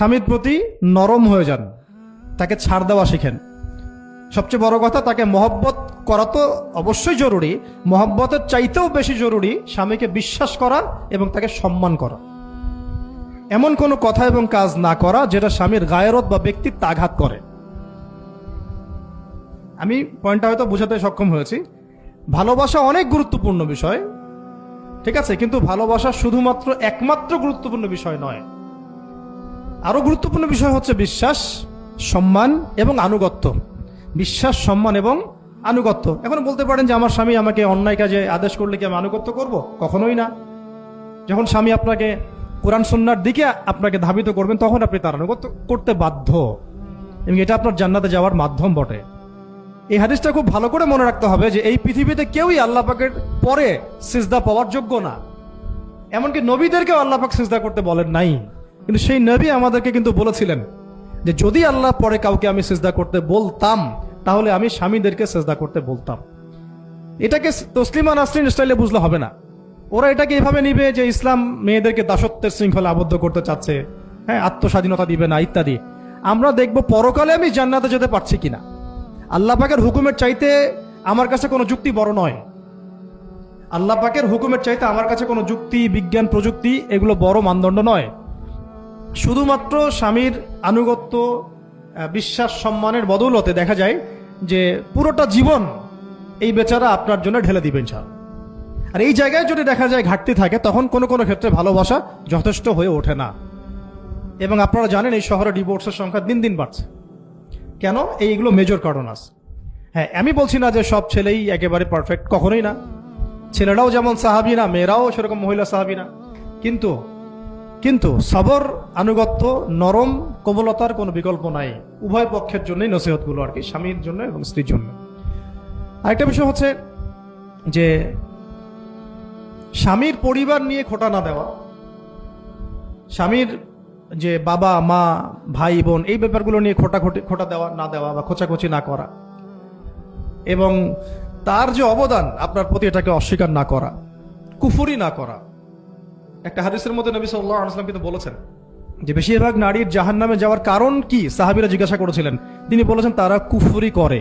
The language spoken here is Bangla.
স্বামীর প্রতি নরম হয়ে যান, তাকে ছাড় দেওয়া শিখেন। সবচেয়ে বড় কথা, তাকে মহব্বত করা তো অবশ্যই জরুরি, মহব্বতের চাইতেও বেশি জরুরি স্বামীকে বিশ্বাস করা এবং তাকে সম্মান করা। এমন কোনো কথা এবং কাজ না করা যেটা স্বামীর গায়রত বা ব্যক্তিত্ব আঘাত করে। আমি পয়েন্টটা হয়তো বোঝাতে সক্ষম হয়েছি। ভালোবাসা অনেক গুরুত্বপূর্ণ বিষয়, ঠিক আছে, কিন্তু ভালোবাসা শুধুমাত্র একমাত্র গুরুত্বপূর্ণ বিষয় নয়। আরো গুরুত্বপূর্ণ বিষয় হচ্ছে বিশ্বাস, সম্মান এবং আনুগত্য। বিশ্বাস, সম্মান এবং আনুগত্য। এখন বলতে পারেন যে আমার স্বামী আমাকে অন্যায় কাজে আদেশ করলে কি আমি আনুগত্য করব? কখনোই না। যখন স্বামী আপনাকে কোরআন সুন্নাহর দিকে আপনাকে ধাবিত করবেন, তখন আপনি তার আনুগত্য করতে বাধ্য, এবং এটা আপনার জান্নাতে যাওয়ার মাধ্যম বটে। এই হাদিসটা খুব ভালো করে মনে রাখতে হবে যে এই পৃথিবীতে কেউই আল্লাহ পাকের পরে সিজদা পাওয়ার যোগ্য না। এমনকি নবীদেরকেও আল্লাহ পাক সিজদা করতে বলেন নাই, কিন্তু সেই নবী আমাদেরকে কিন্তু বলেছিলেন যে যদি আল্লাহ পরে কাউকে আমি সিজদা করতে বলতাম, তাহলে আমি স্বামীদেরকে সিজদা করতে বলতাম। এটাকে তসলিমা নাসরিন স্টাইলে বুঝলে হবে না। ওরা এটাকে এভাবে নিবে যে ইসলাম মেয়েদেরকে দাসত্বের শৃঙ্খলা আবদ্ধ করতে চাচ্ছে, হ্যাঁ, আত্মস্বাধীনতা দিবে না ইত্যাদি। আমরা দেখব পরকালে আমি জান্নাতে যেতে পারছি কিনা। আল্লাহ পাকের হুকুমের চাইতে আমার কাছে কোনো যুক্তি বড় নয়। আল্লাহ পাকের হুকুমের চাইতে আমার কাছে কোনো যুক্তি, বিজ্ঞান, প্রযুক্তি এগুলো বড় মানদণ্ড নয়। শুধুমাত্র স্বামীর আনুগত্য, বিশ্বাস, সম্মানের বদৌলতে দেখা যায় যে পুরোটা জীবন এই বেচারা আপনার জন্য ঢেলে দিবেন স্যার। আর এই জায়গায় যদি দেখা যায় ঘাটতি থাকে, তখন কোনো কোনো ক্ষেত্রে ভালোবাসা যথেষ্ট হয়ে ওঠে না। এবং আপনারা জানেন এই শহরে ডিভোর্সের সংখ্যা দিন দিন বাড়ছে। কেন? এইগুলো মেজর কারণ আছে। হ্যাঁ, আমি বলছি না যে সব ছেলেই একেবারে পারফেক্ট, কখনোই না। ছেলেরাও যেমন সাহাবী না, মেয়েরাও সেরকম মহিলা সাহাবী না। কিন্তু সবর, আনুগত্য, নরম কোমলতার কোনো বিকল্প নাই। উভয় পক্ষের জন্যই নসিহতগুলো আর কি, স্বামীর জন্য এবং স্ত্রীর জন্য। আরেকটা বিষয় হচ্ছে যে স্বামীর পরিবার নিয়ে খোঁটা না দেওয়া, স্বামীর যে বাবা মা ভাই বোন এই ব্যাপারগুলো নিয়ে খোঁটা দেওয়া না দেওয়া বা খোঁচাখুচি না করা, এবং তার যে অবদান আপনার প্রতি এটাকে অস্বীকার না করা, কুফরি না করা। একটা হাদিসের মধ্যে নবী সাল্লাল্লাহু আলাইহি ওয়াসাল্লাম কিন্তু বলেছেন যে বেশিরভাগ নারীর জাহান্নামে যাওয়ার কারণ কি সাহাবীরা জিজ্ঞাসা করেছিলেন, তিনি বলেছেন তারা কুফরি করে।